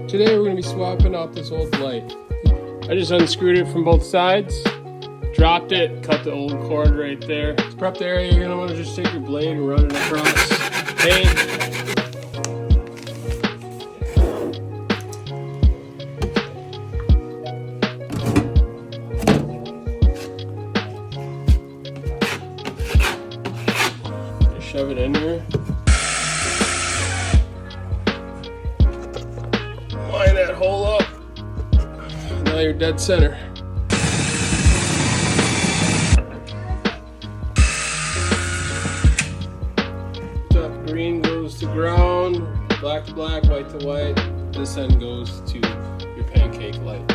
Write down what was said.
Today we're going to be swapping out this old light. I just unscrewed it from both sides, dropped it, cut the old cord right there. To prep the area, you're going to want to just take your blade and run it across paint. Shove it in here. Line that hole up. Now you're dead center. Top green goes to ground, black to black, white to white. This end goes to your pancake light.